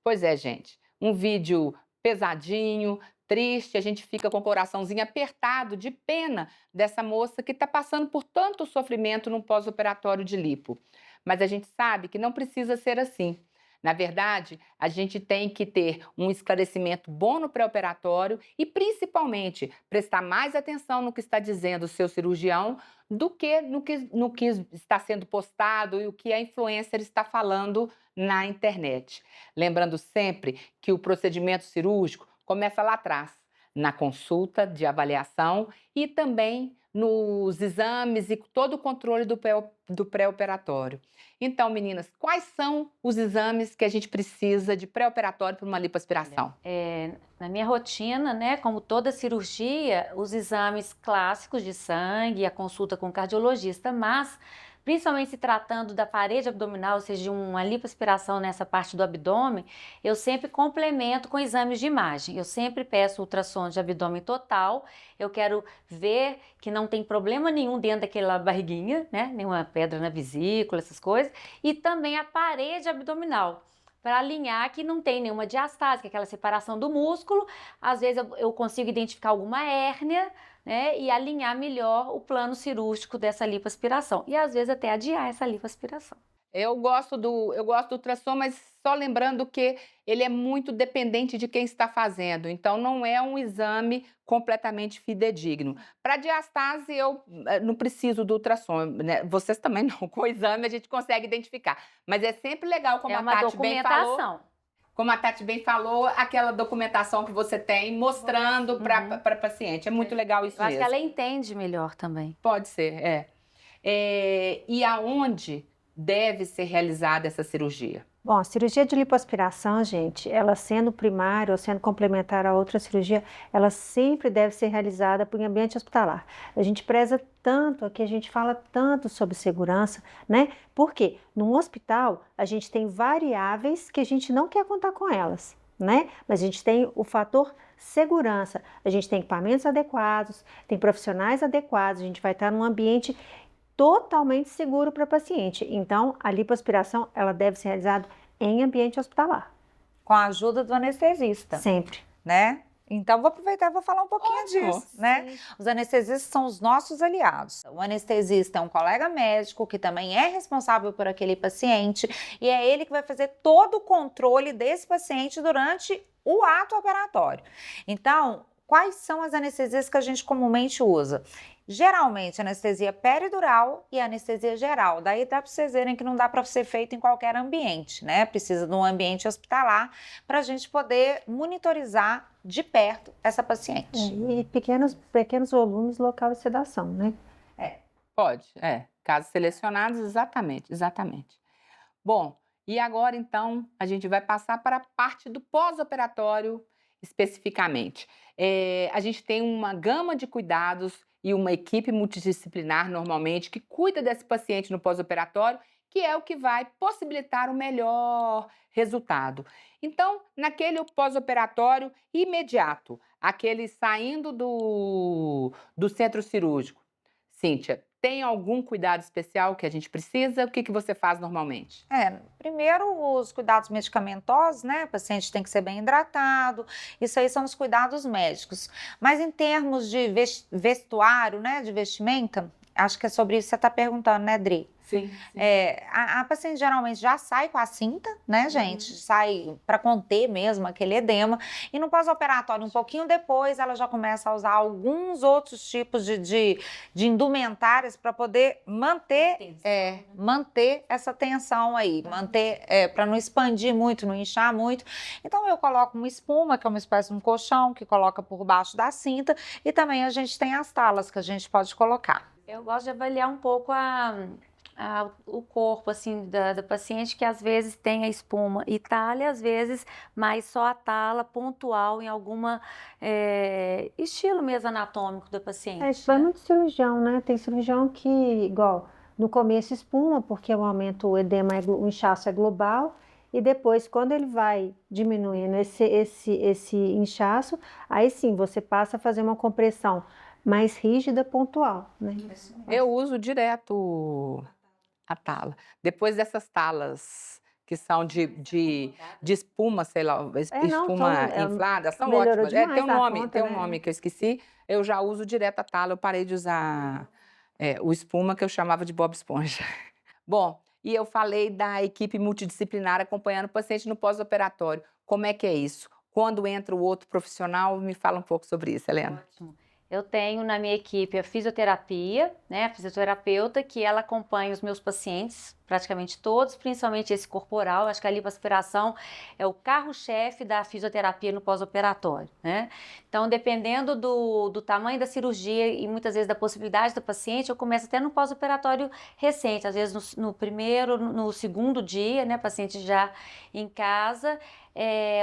Pois é, gente. Um vídeo pesadinho, triste, a gente fica com o coraçãozinho apertado de pena dessa moça que está passando por tanto sofrimento no pós-operatório de lipo. Mas a gente sabe que não precisa ser assim. Na verdade, a gente tem que ter um esclarecimento bom no pré-operatório e, principalmente, prestar mais atenção no que está dizendo o seu cirurgião do que no que está sendo postado e o que a influencer está falando na internet. Lembrando sempre que o procedimento cirúrgico começa lá atrás, na consulta de avaliação e também nos exames e todo o controle do pré-operatório. Então, meninas, quais são os exames que a gente precisa de pré-operatório para uma lipoaspiração? Na minha rotina, né, como toda cirurgia, os exames clássicos de sangue, a consulta com o cardiologista, mas principalmente se tratando da parede abdominal, ou seja, de uma lipoaspiração nessa parte do abdômen, eu sempre complemento com exames de imagem. Eu sempre peço ultrassom de abdômen total, eu quero ver que não tem problema nenhum dentro daquela barriguinha, né, nenhuma pedra na vesícula, essas coisas, e também a parede abdominal, para alinhar que não tem nenhuma diastase, que é aquela separação do músculo. Às vezes eu consigo identificar alguma hérnia, né, e alinhar melhor o plano cirúrgico dessa lipoaspiração. E às vezes até adiar essa lipoaspiração. Eu gosto do ultrassom, mas só lembrando que ele é muito dependente de quem está fazendo, então não é um exame completamente fidedigno. Para diastase eu, não preciso do ultrassom, né, vocês também não, com o exame a gente consegue identificar, mas é sempre legal, É uma documentação. como a Tati bem falou, aquela documentação que você tem mostrando Uhum. para paciente, é muito legal isso Eu acho que mesmo. ela entende melhor também. Pode ser, é. E aonde deve ser realizada essa cirurgia? Bom, a cirurgia de lipoaspiração, gente, ela sendo primária ou sendo complementar a outra cirurgia, ela sempre deve ser realizada por ambiente hospitalar. A gente preza tanto, aqui a gente fala tanto sobre segurança, né? Porque no hospital a gente tem variáveis que a gente não quer contar com elas, né? Mas a gente tem o fator segurança, a gente tem equipamentos adequados, tem profissionais adequados, a gente vai estar num ambiente totalmente seguro para o paciente. Então, a lipoaspiração, ela deve ser realizada em ambiente hospitalar, Com a ajuda do anestesista, sempre. né? Então, vou aproveitar e vou falar um pouquinho disso, né? Os anestesistas são os nossos aliados. O anestesista é um colega médico que também é responsável por aquele paciente e é ele que vai fazer todo o controle desse paciente durante o ato operatório. Então, quais são as anestesias que a gente comumente usa? Geralmente, anestesia peridural e anestesia geral. Daí dá para vocês verem que não dá para ser feito em qualquer ambiente, né? Precisa de um ambiente hospitalar para a gente poder monitorizar de perto essa paciente. E pequenos volumes local de sedação, né? Pode, casos selecionados, exatamente, exatamente. Bom, e agora então a gente vai passar para a parte do pós-operatório especificamente. A gente tem uma gama de cuidados e uma equipe multidisciplinar normalmente que cuida desse paciente no pós-operatório, que é o que vai possibilitar o melhor resultado. Então, naquele pós-operatório imediato, aquele saindo do centro cirúrgico, Cíntia, tem algum cuidado especial que a gente precisa? O que você faz normalmente? Primeiro os cuidados medicamentosos, né? O paciente tem que ser bem hidratado, isso aí são os cuidados médicos. Mas em termos de vestuário, né, de vestimenta, acho que é sobre isso que você está perguntando, né, Dri? Sim. A paciente geralmente já sai com a cinta, né, gente? Sai para conter mesmo aquele edema. E no pós-operatório, um pouquinho depois, ela já começa a usar alguns outros tipos de indumentárias para poder manter essa tensão aí, manter, para não expandir muito, não inchar muito. Então, eu coloco uma espuma, que é uma espécie de um colchão, que coloca por baixo da cinta. E também a gente tem as talas que a gente pode colocar. Eu gosto de avaliar um pouco o corpo assim da paciente, que às vezes tem a espuma e tala, e às vezes mais só a tala pontual em alguma estilo mesmo anatômico da paciente. Isso vai muito de cirurgião, né? Tem cirurgião que, igual, no começo espuma, porque o aumento, o edema, o inchaço é global, e depois, quando ele vai diminuindo esse inchaço, aí sim, você passa a fazer uma compressão mais rígida, pontual, né? Eu uso direto a tala. Depois dessas talas que que são de espuma, sei lá, não, espuma são- inflada, são melhorou ótimas. demais Tem um da nome, conta, tem um né? nome que eu esqueci. Eu já uso direto a tala, eu parei de usar o espuma que eu chamava de Bob Esponja. Bom, e eu falei da equipe multidisciplinar acompanhando o paciente no pós-operatório. Como é que é isso? Quando entra o outro profissional, me fala um pouco sobre isso, Helena. Ótimo. Eu tenho na minha equipe a fisioterapia, né, a fisioterapeuta, que ela acompanha os meus pacientes, praticamente todos, principalmente esse corporal. Acho que a lipoaspiração é o carro-chefe da fisioterapia no pós-operatório, né? Então, dependendo do tamanho da cirurgia e muitas vezes da possibilidade do paciente, eu começo até no pós-operatório recente, às vezes no primeiro, no segundo dia, né, paciente já em casa,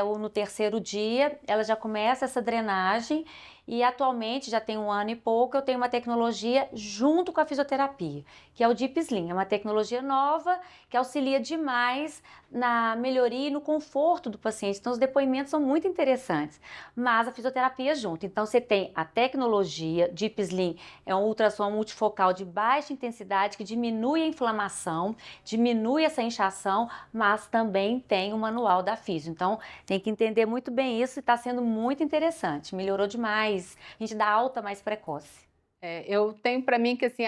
ou no terceiro dia, ela já começa essa drenagem. E atualmente, já tem 1 ano e pouco, eu tenho uma tecnologia junto com a fisioterapia, que é o Deep Slim. É uma tecnologia nova que auxilia demais na melhoria e no conforto do paciente. Então, os depoimentos são muito interessantes, mas a fisioterapia junto. Então, você tem a tecnologia, Deep Slim é um ultrassom multifocal de baixa intensidade que diminui a inflamação, diminui essa inchação, mas também tem o manual da fisio. Então, tem que entender muito bem isso e está sendo muito interessante. Melhorou demais. A gente dá alta mais precoce. Eu tenho para mim que assim,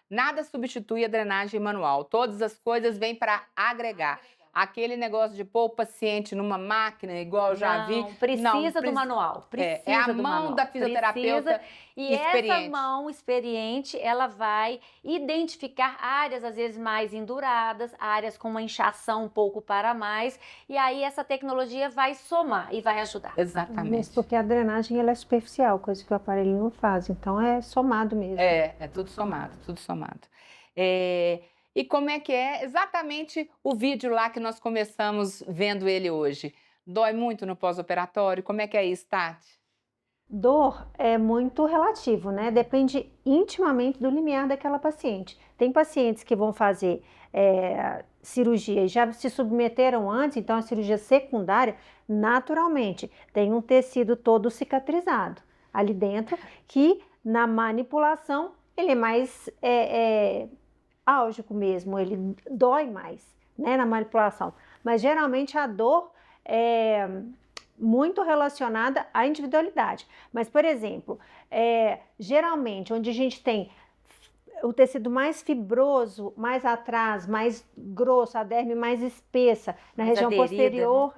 nada substitui a drenagem manual. Todas as coisas vêm para agregar. Aquele negócio de pôr o paciente numa máquina, igual eu já vi. Não, precisa do manual. Precisa É a do mão manual. da fisioterapeuta E experiente. essa mão experiente, ela vai identificar áreas, às vezes, mais enduradas, áreas com uma inchação um pouco para mais, e aí essa tecnologia vai somar e vai ajudar. Exatamente. Mesmo porque a drenagem ela é superficial, coisa que o aparelho não faz. Então é somado mesmo. É tudo somado, tudo somado. E como é que é exatamente o vídeo lá que nós começamos vendo ele hoje? Dói muito no pós-operatório? Como é que é isso, Tati? Dor é muito relativo, né? Depende intimamente do limiar daquela paciente. Tem pacientes que vão fazer cirurgia e já se submeteram antes, então a cirurgia secundária, naturalmente, tem um tecido todo cicatrizado ali dentro, que na manipulação ele é mais álgico mesmo, ele dói mais, né, na manipulação. Mas geralmente a dor é muito relacionada à individualidade. Mas, por exemplo, geralmente onde a gente tem o tecido mais fibroso, mais atrás, mais grosso, a derme mais espessa, na Mais região aderida, posterior,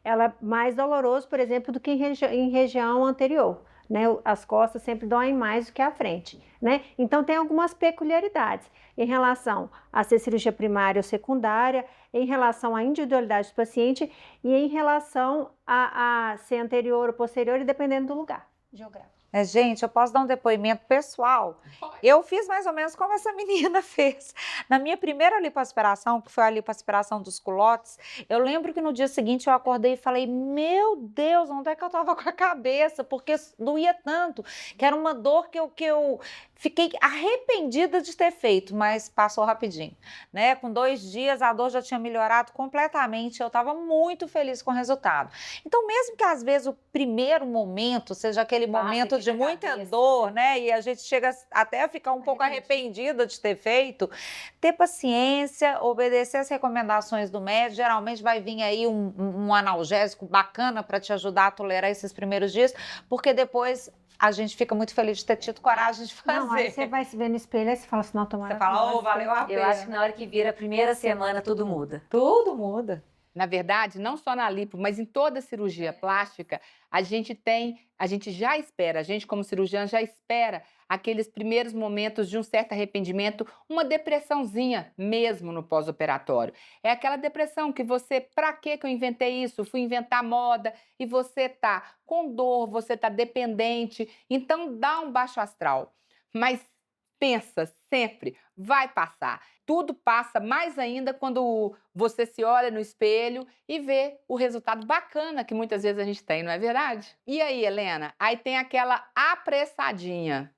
ela é mais doloroso, por exemplo, do que em região anterior. Né? As costas sempre doem mais do que a frente, né? Então tem algumas peculiaridades em relação a ser cirurgia primária ou secundária, em relação à individualidade do paciente e em relação a ser anterior ou posterior, e dependendo do lugar geográfico. Gente, eu posso dar um depoimento pessoal? Eu fiz mais ou menos como essa menina fez. Na minha primeira lipoaspiração, que foi a lipoaspiração dos culotes, eu lembro que no dia seguinte eu acordei e falei, meu Deus, onde é que eu tava com a cabeça? Porque doía tanto, que era uma dor que eu fiquei arrependida de ter feito, mas passou rapidinho, né? Com 2 dias a dor já tinha melhorado completamente, eu estava muito feliz com o resultado. Então, mesmo que às vezes o primeiro momento seja aquele momento de muita dor, né? E a gente chega até a ficar um pouco arrependida de ter feito, ter paciência, obedecer as recomendações do médico, geralmente vai vir aí um analgésico bacana para te ajudar a tolerar esses primeiros dias, porque depois a gente fica muito feliz de ter tido coragem de fazer. Não, aí você vai se ver no espelho e você fala assim, não, tomara. Você fala, valeu a pena. Eu acho que na hora que vira a primeira semana, tudo muda. Tudo muda. Na verdade, não só na lipo, mas em toda cirurgia plástica, a gente já espera, a gente como cirurgião já espera aqueles primeiros momentos de um certo arrependimento, uma depressãozinha mesmo no pós-operatório. É aquela depressão que você, pra que eu inventei isso? Fui inventar moda e você tá com dor, você tá dependente, então dá um baixo astral. Mas pensa sempre, vai passar. Tudo passa mais ainda quando você se olha no espelho e vê o resultado bacana que muitas vezes a gente tem, não é verdade? E aí, Helena? Aí tem aquela apressadinha.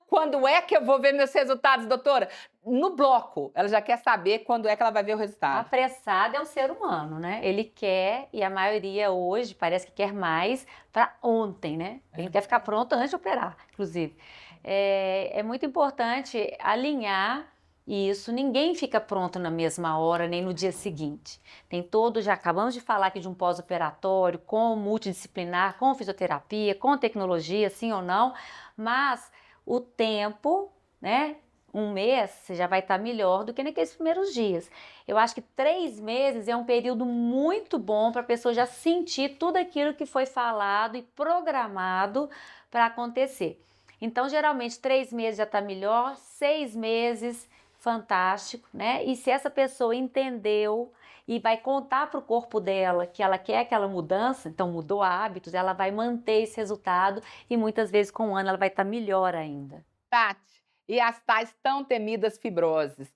Quando é que eu vou ver meus resultados, doutora? No bloco. Ela já quer saber quando é que ela vai ver o resultado. Apressado é um ser humano, né? Ele quer, e a maioria hoje parece que quer mais para ontem, né? Ele quer ficar pronto antes de operar, inclusive. É muito importante alinhar E isso ninguém fica pronto na mesma hora, nem no dia seguinte. Tem todo, já acabamos de falar aqui de um pós-operatório, com multidisciplinar, com fisioterapia, com tecnologia, sim ou não, mas o tempo, né? Um mês, você já vai estar melhor do que naqueles primeiros dias. Eu acho que 3 meses é um período muito bom para a pessoa já sentir tudo aquilo que foi falado e programado para acontecer. Então, geralmente, 3 meses já está melhor, 6 meses, fantástico, né? E se essa pessoa entendeu e vai contar para o corpo dela que ela quer aquela mudança, então mudou hábitos, ela vai manter esse resultado e muitas vezes com um ano ela vai estar melhor ainda. Tati, e as tais tão temidas fibroses,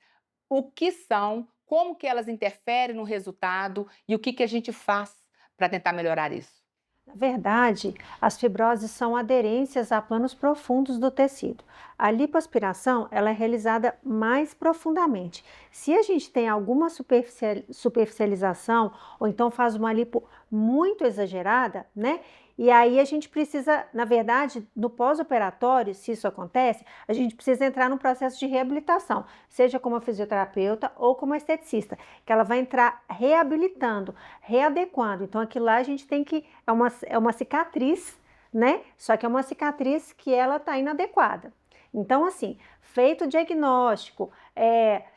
o que são, como que elas interferem no resultado e o que a gente faz para tentar melhorar isso? Na verdade, as fibroses são aderências a planos profundos do tecido. A lipoaspiração ela é realizada mais profundamente. Se a gente tem alguma superficialização ou então faz uma lipo muito exagerada, né? E aí a gente precisa, na verdade, no pós-operatório, se isso acontece, a gente precisa entrar num processo de reabilitação, seja como fisioterapeuta ou como esteticista, que ela vai entrar reabilitando, readequando. Então aquilo lá a gente tem que é uma cicatriz, né? Só que é uma cicatriz que ela está inadequada. Então, assim, feito o diagnóstico,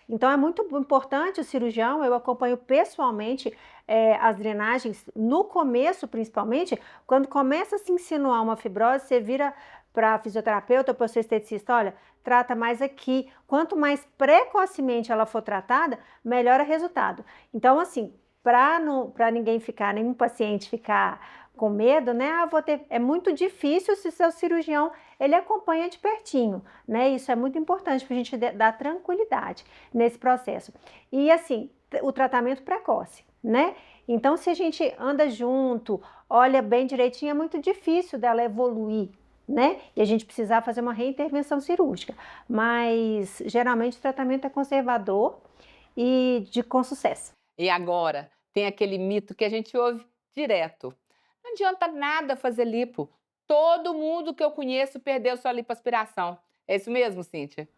então é muito importante o cirurgião, eu acompanho pessoalmente as drenagens, no começo principalmente, quando começa a se insinuar uma fibrose, você vira para fisioterapeuta ou para o seu esteticista, olha, trata mais aqui. Quanto mais precocemente ela for tratada, melhor o resultado. Então, assim, para ninguém ficar, nenhum paciente ficar com medo, né? É muito difícil se seu cirurgião ele acompanha de pertinho, né? Isso é muito importante para a gente dar tranquilidade nesse processo. E assim, o tratamento precoce, né? Então, se a gente anda junto, olha bem direitinho, é muito difícil dela evoluir, né? E a gente precisar fazer uma reintervenção cirúrgica. Mas geralmente o tratamento é conservador e com sucesso. E agora, tem aquele mito que a gente ouve direto. Não adianta nada fazer lipo. Todo mundo que eu conheço perdeu sua lipoaspiração. É isso mesmo, Cíntia?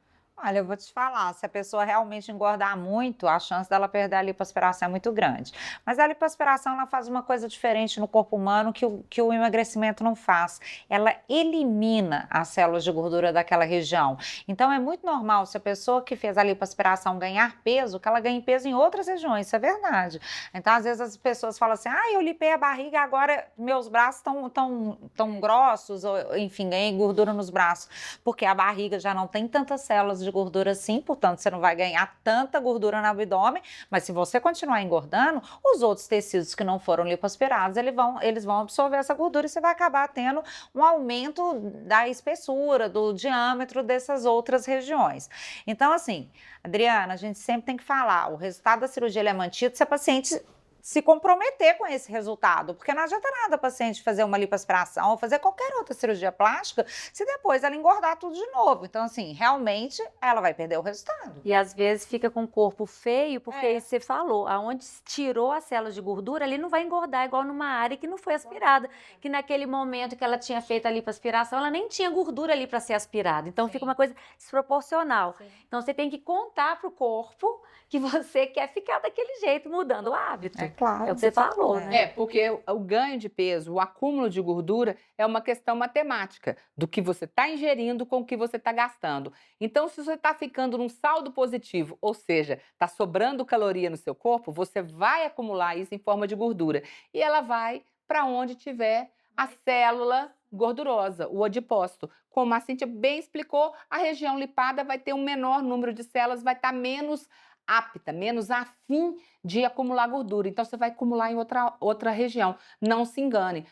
Olha, eu vou te falar, se a pessoa realmente engordar muito, a chance dela perder a lipoaspiração é muito grande. Mas a lipoaspiração, ela faz uma coisa diferente no corpo humano que o emagrecimento não faz. Ela elimina as células de gordura daquela região. Então, é muito normal, se a pessoa que fez a lipoaspiração ganhar peso, que ela ganhe peso em outras regiões, isso é verdade. Então, às vezes as pessoas falam assim, eu lipei a barriga, agora meus braços tão grossos, ou, enfim, ganhei gordura nos braços, porque a barriga já não tem tantas células de gordura assim, portanto você não vai ganhar tanta gordura no abdômen, mas se você continuar engordando, os outros tecidos que não foram lipoaspirados, eles vão absorver essa gordura e você vai acabar tendo um aumento da espessura, do diâmetro dessas outras regiões. Então assim, Adriana, a gente sempre tem que falar, o resultado da cirurgia ele é mantido se a paciente se comprometer com esse resultado, porque não adianta nada a paciente fazer uma lipoaspiração ou fazer qualquer outra cirurgia plástica se depois ela engordar tudo de novo. Então, assim, realmente ela vai perder o resultado. E às vezes fica com o corpo feio, porque você falou, aonde tirou as células de gordura, ali não vai engordar igual numa área que não foi aspirada, que naquele momento que ela tinha feito a lipoaspiração, ela nem tinha gordura ali para ser aspirada. Então fica uma coisa desproporcional. Então você tem que contar para o corpo que você quer ficar daquele jeito, mudando o hábito. Claro. É o que você falou, né? Porque o ganho de peso, o acúmulo de gordura é uma questão matemática do que você está ingerindo com o que você está gastando. Então, se você está ficando num saldo positivo, ou seja, está sobrando caloria no seu corpo, você vai acumular isso em forma de gordura. E ela vai para onde tiver a célula gordurosa, o adipócito. Como a Cíntia bem explicou, a região lipada vai ter um menor número de células, vai estar menos apta, menos afim de acumular gordura. Então, você vai acumular em outra região. Não se engane.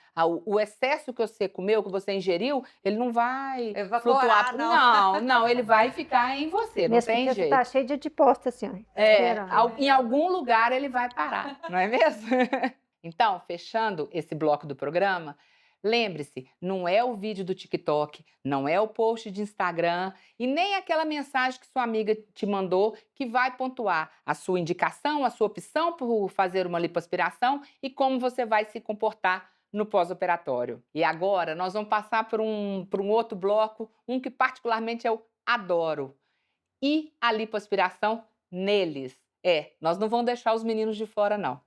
O excesso que você comeu, que você ingeriu, ele não vai evaporar, flutuar. Não, ele vai ficar em você, não tem jeito. Tá cheio de adipócito, assim. Em algum lugar ele vai parar, não é mesmo? Então, fechando esse bloco do programa, lembre-se, não é o vídeo do TikTok, não é o post de Instagram e nem aquela mensagem que sua amiga te mandou que vai pontuar a sua indicação, a sua opção por fazer uma lipoaspiração e como você vai se comportar no pós-operatório. E agora nós vamos passar por um outro bloco, um que particularmente eu adoro, e a lipoaspiração neles. Nós não vamos deixar os meninos de fora, não.